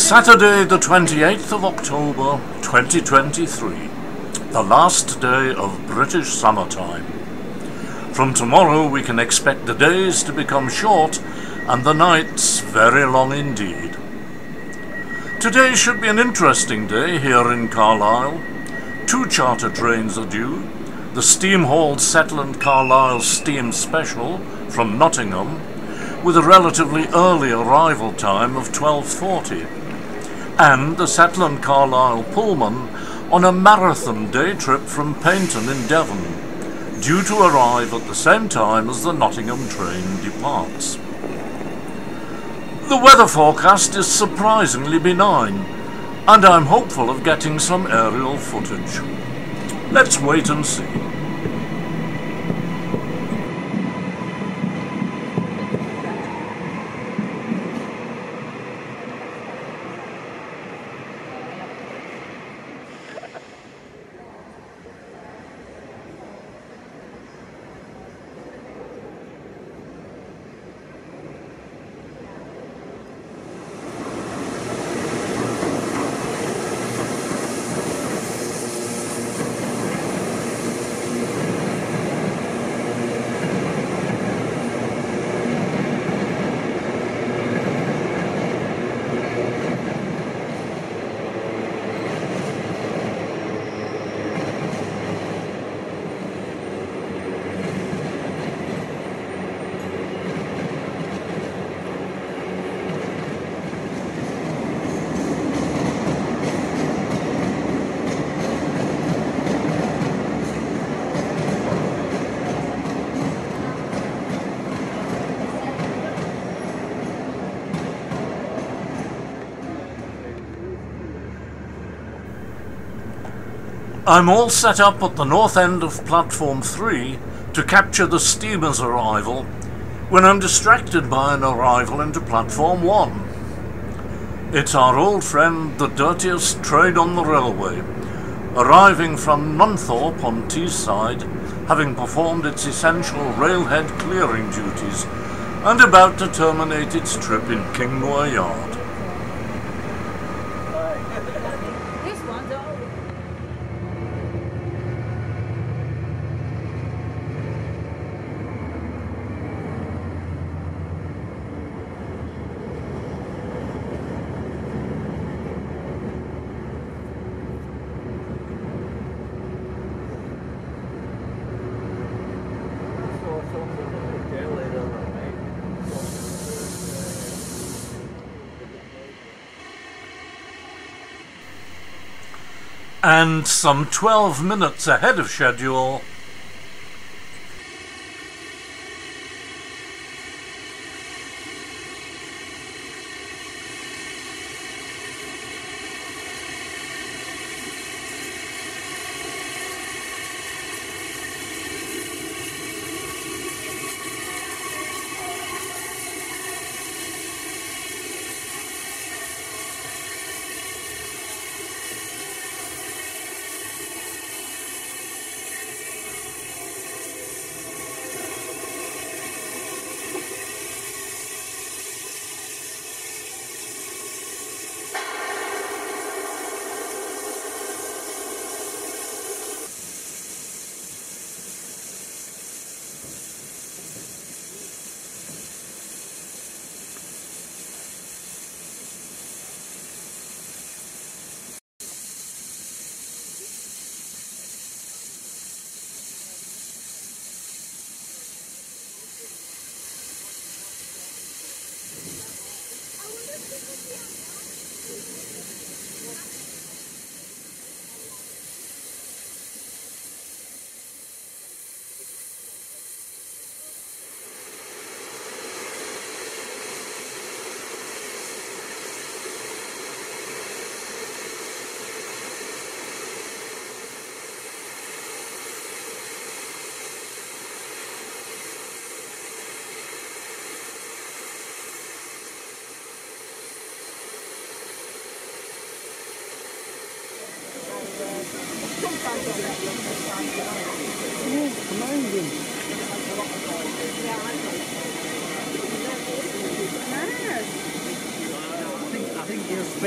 Saturday the 28th of October 2023, the last day of British summertime. From tomorrow we can expect the days to become short and the nights very long indeed. Today should be an interesting day here in Carlisle. 2 charter trains are due, the steam-hauled Setland Carlisle Steam Special from Nottingham, with a relatively early arrival time of 12:40, and the Setland Carlisle Pullman on a marathon day trip from Paynton in Devon, due to arrive at the same time as the Nottingham train departs. The weather forecast is surprisingly benign, and I'm hopeful of getting some aerial footage. Let's wait and see. I'm all set up at the north end of platform 3 to capture the steamer's arrival when I'm distracted by an arrival into platform 1. It's our old friend, the dirtiest train on the railway, arriving from Nunthorpe on Teesside, having performed its essential railhead clearing duties and about to terminate its trip in Kingmoor Yard. And some 12 minutes ahead of schedule,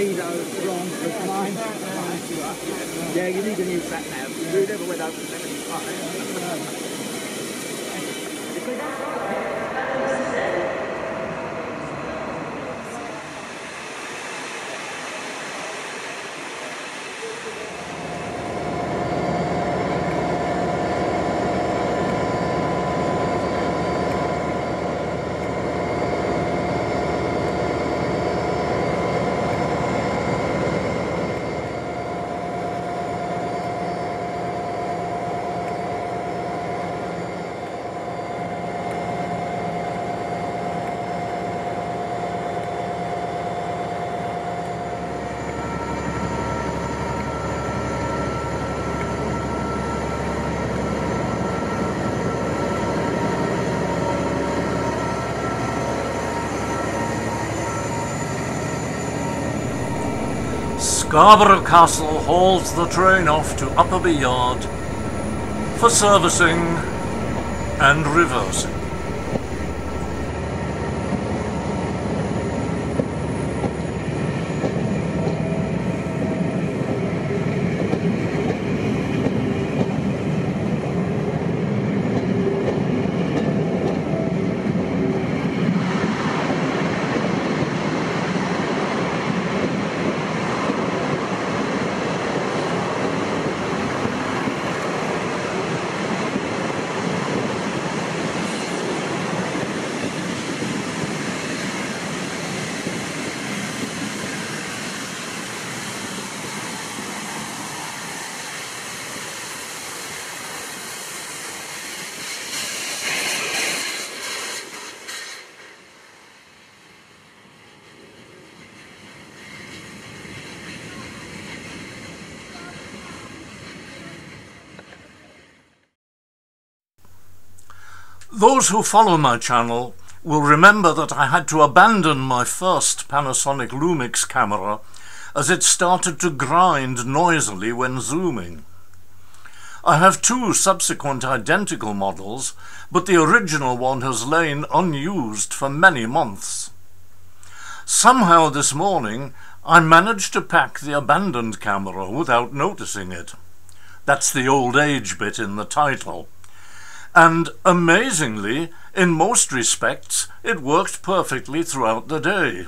torpedo wrong for mine. Yeah, you need a new sat nav. You never went over 75. Scarborough Castle hauls the train off to Upperby Yard for servicing and reversing. Those who follow my channel will remember that I had to abandon my first Panasonic Lumix camera as it started to grind noisily when zooming. I have two subsequent identical models, but the original one has lain unused for many months. Somehow this morning I managed to pack the abandoned camera without noticing it. That's the old age bit in the title. And amazingly, in most respects, it worked perfectly throughout the day.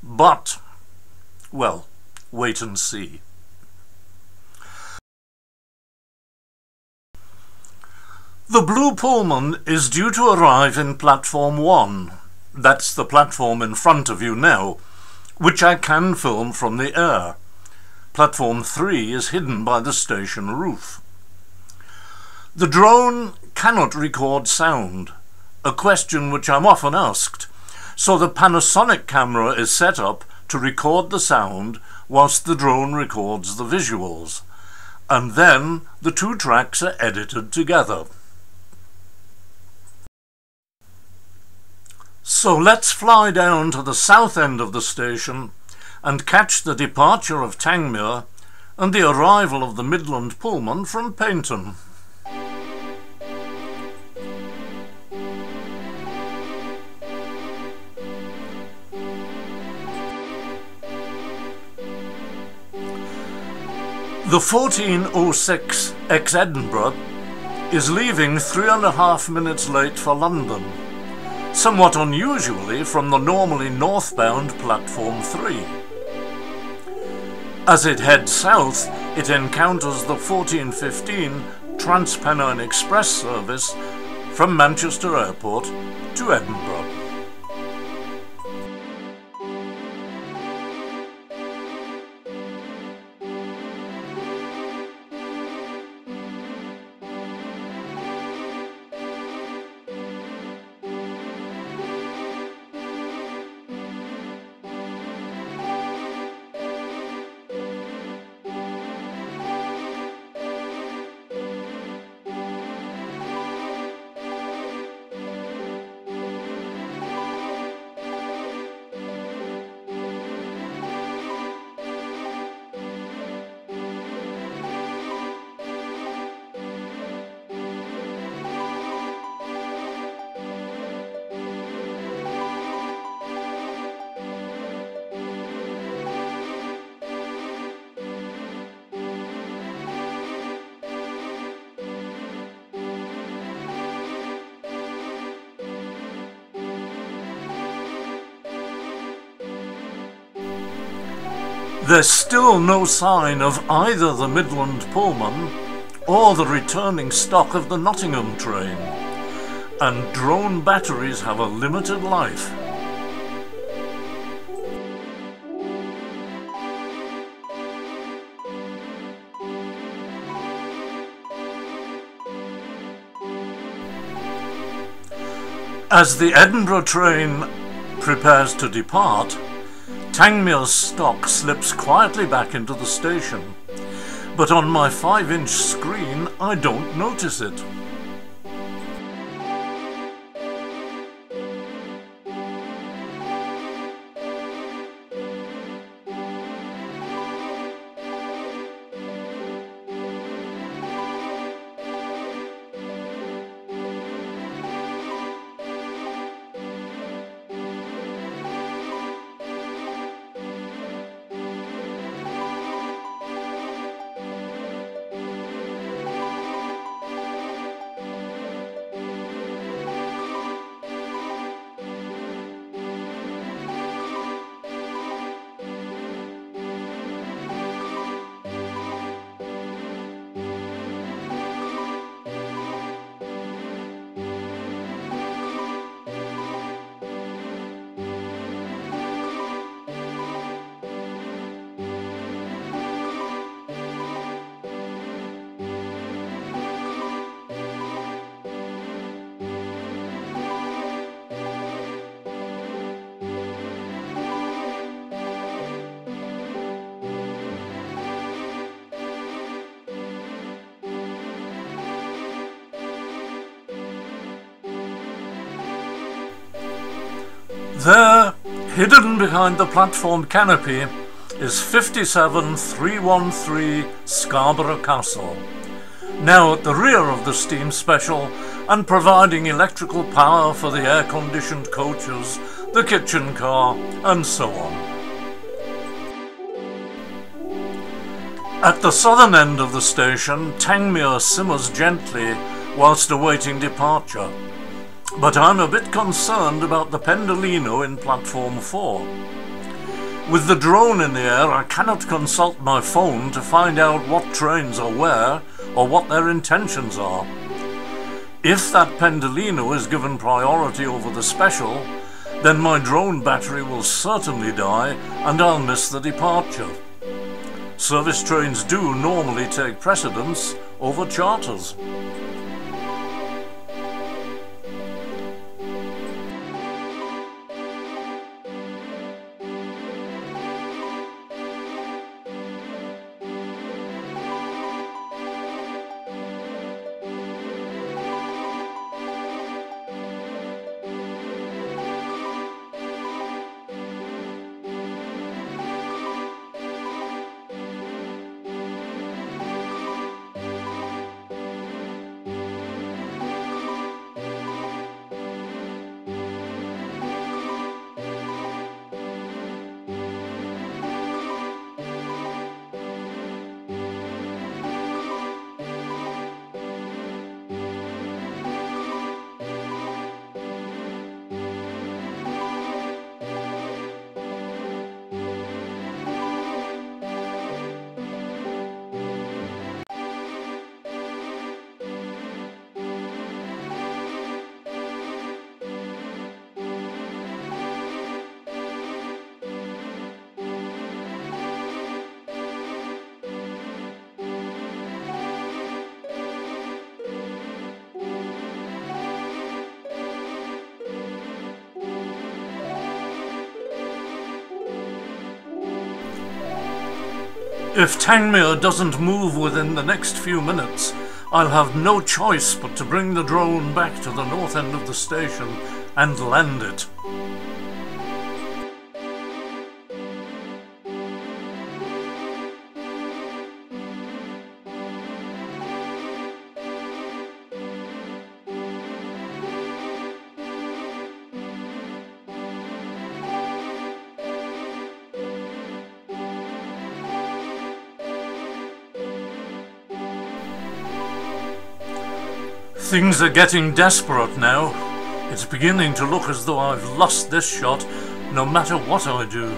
But, well, wait and see. The Blue Pullman is due to arrive in Platform 1. That's the platform in front of you now, which I can film from the air. Platform 3 is hidden by the station roof. The drone cannot record sound, a question which I'm often asked, so the Panasonic camera is set up to record the sound whilst the drone records the visuals, and then the two tracks are edited together. So let's fly down to the south end of the station and catch the departure of Tangmere and the arrival of the Midland Pullman from Paignton. The 1406 ex-Edinburgh is leaving 3.5 minutes late for London, somewhat unusually from the normally northbound Platform 3. As it heads south, it encounters the 1415 Transpennine Express service from Manchester Airport to Edinburgh. There's still no sign of either the Midland Pullman or the returning stock of the Nottingham train, and drone batteries have a limited life. As the Edinburgh train prepares to depart, Tangmere's stock slips quietly back into the station, but on my 5-inch screen I don't notice it. There, hidden behind the platform canopy, is 57313 Scarborough Castle, now at the rear of the steam special and providing electrical power for the air-conditioned coaches, the kitchen car, and so on. At the southern end of the station, Tangmere simmers gently whilst awaiting departure, but I'm a bit concerned about the Pendolino in platform 4. With the drone in the air, I cannot consult my phone to find out what trains are where or what their intentions are. If that Pendolino is given priority over the special, then my drone battery will certainly die and I'll miss the departure. Service trains do normally take precedence over charters. If Tangmere doesn't move within the next few minutes, I'll have no choice but to bring the drone back to the north end of the station and land it. Things are getting desperate now. It's beginning to look as though I've lost this shot, no matter what I do.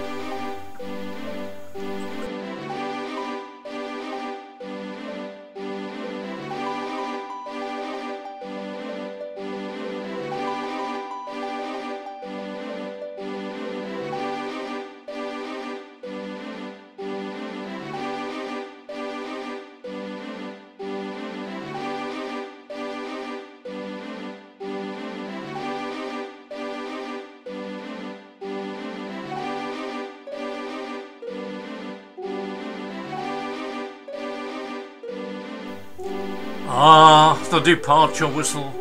Ah, the departure whistle.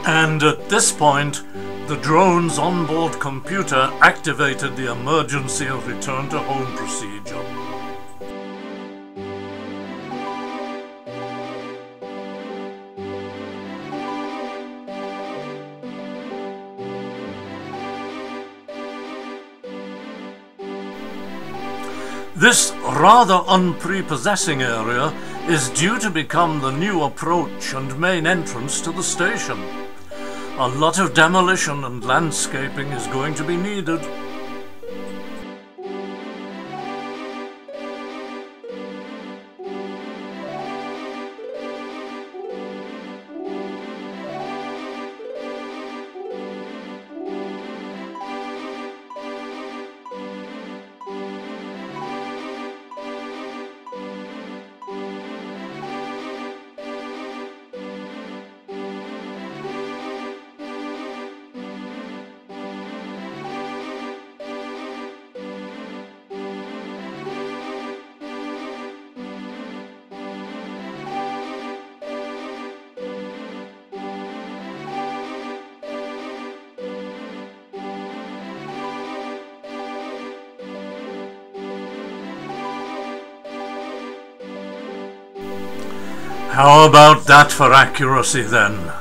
And at this point, the drone's onboard computer activated the emergency return to home procedure. This rather unprepossessing area is due to become the new approach and main entrance to the station. A lot of demolition and landscaping is going to be needed. How about that for accuracy then?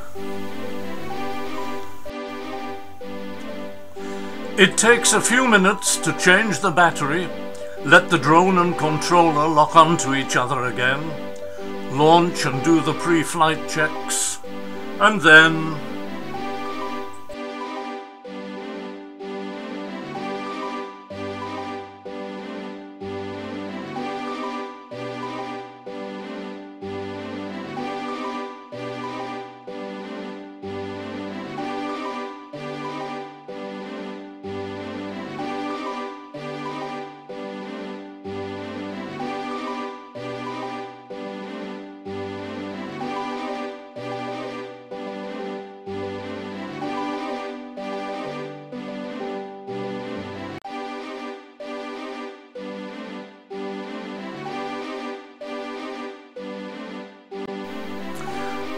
It takes a few minutes to change the battery, let the drone and controller lock onto each other again, launch and do the pre-flight checks, and then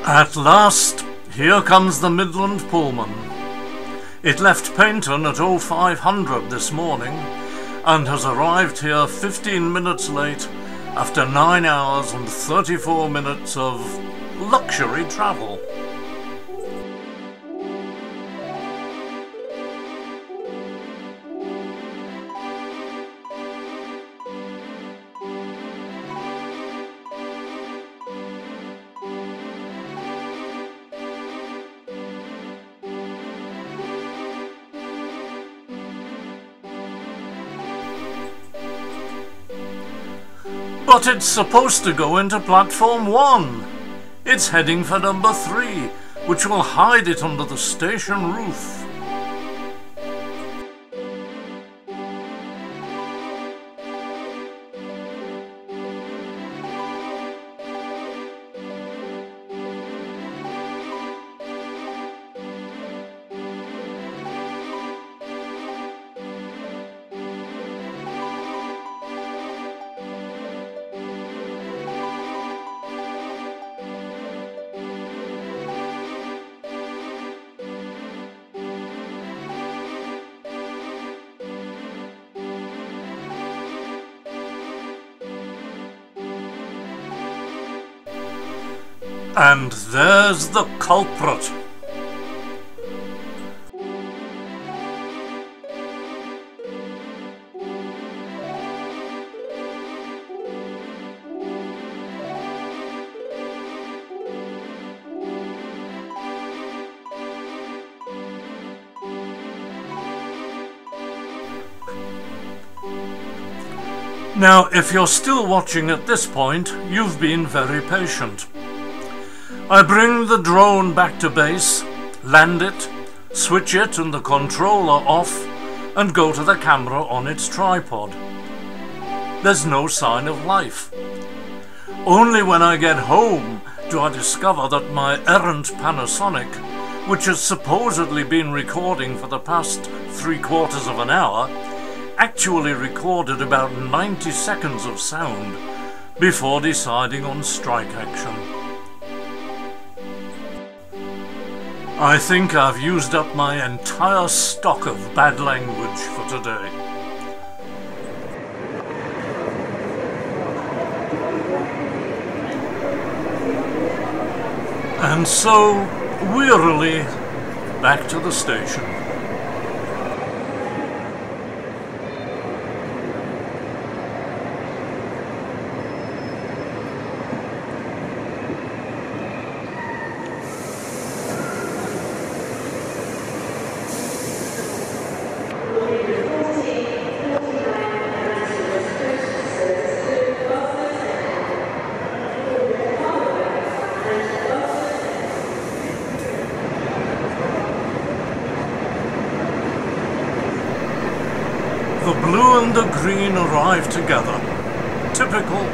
at last, here comes the Midland Pullman. It left Paynton at 0500 this morning and has arrived here 15 minutes late after 9 hours and 34 minutes of luxury travel. But it's supposed to go into platform 1. It's heading for number 3, which will hide it under the station roof. And there's the culprit. Now, if you're still watching at this point, you've been very patient. I bring the drone back to base, land it, switch it and the controller off, and go to the camera on its tripod. There's no sign of life. Only when I get home do I discover that my errant Panasonic, which has supposedly been recording for the past 3/4 of an hour, actually recorded about 90 seconds of sound before deciding on strike action. I think I've used up my entire stock of bad language for today. And so, wearily, back to the station. The blue and the green arrive together. Typical.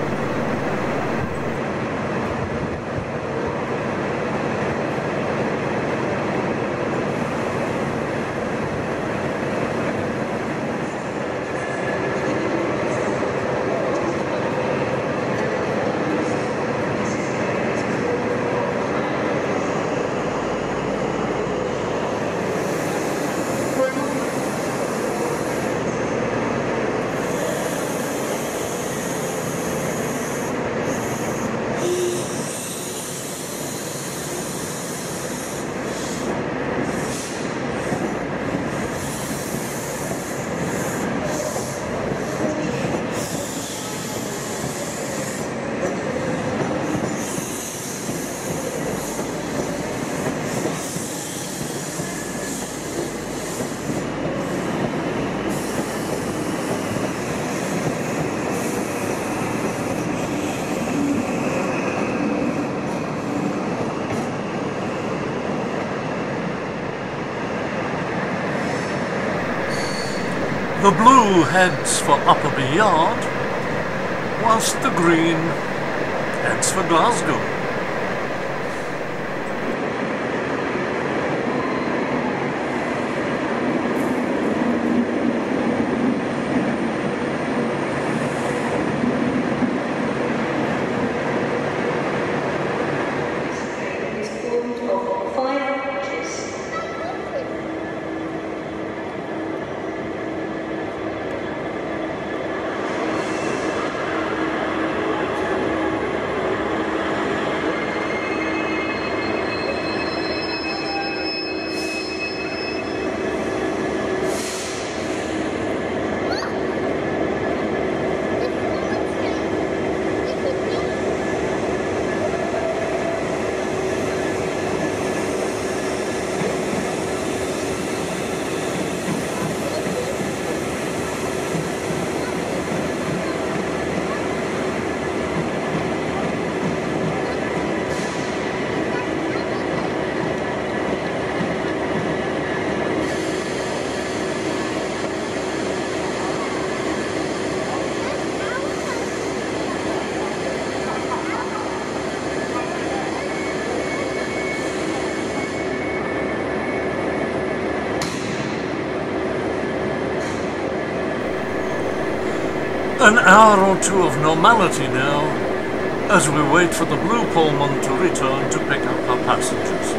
The blue heads for Upper Yard, whilst the green heads for Glasgow. An hour or two of normality now, as we wait for the Blue Pullman to return to pick up her passengers.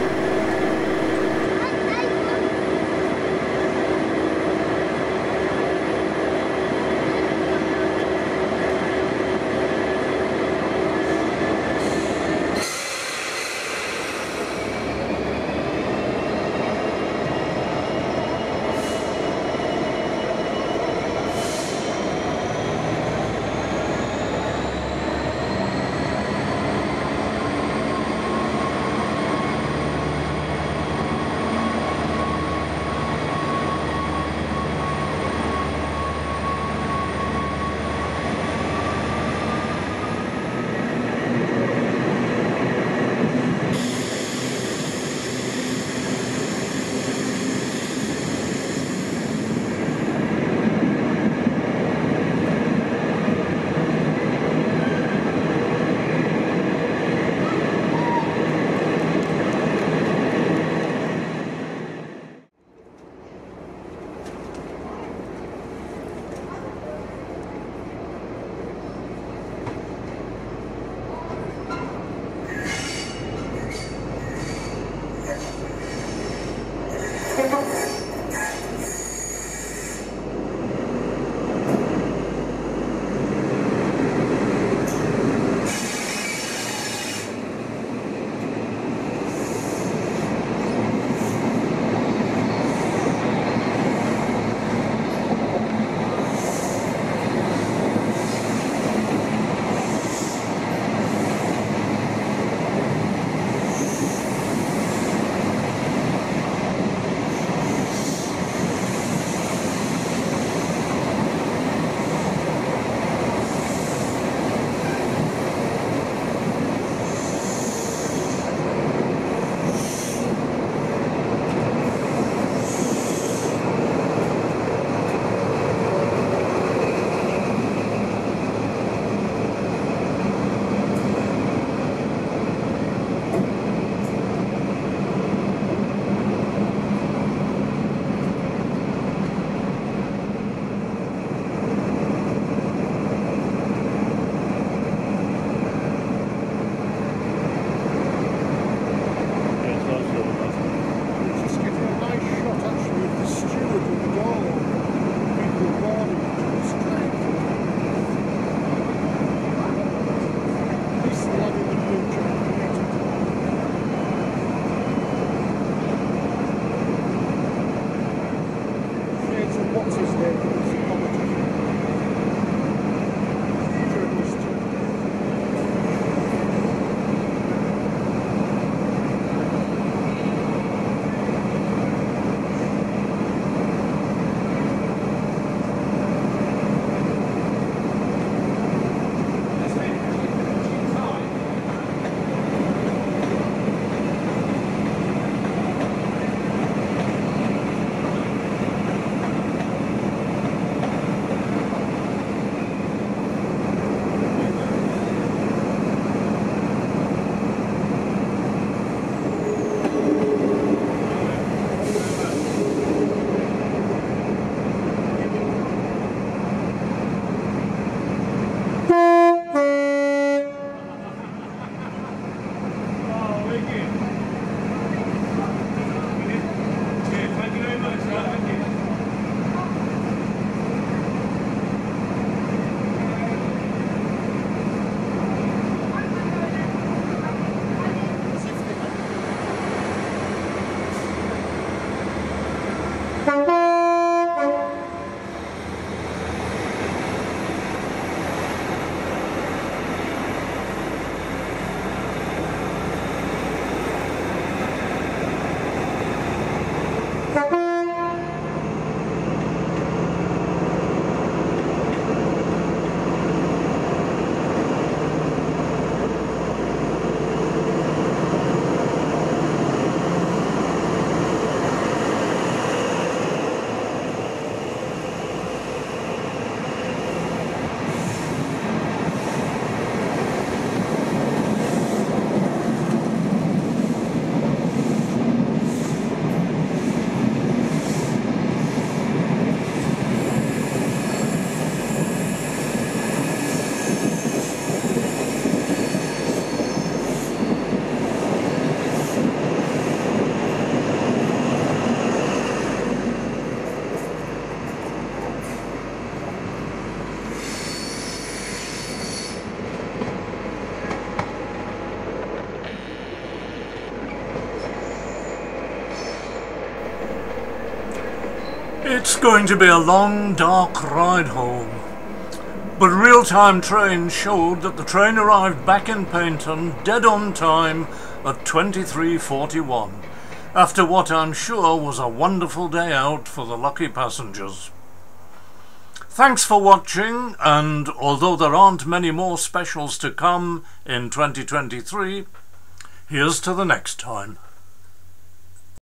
It's going to be a long, dark ride home. But real-time trains showed that the train arrived back in Paynton dead on time at 23:41, after what I'm sure was a wonderful day out for the lucky passengers. Thanks for watching, and although there aren't many more specials to come in 2023, here's to the next time.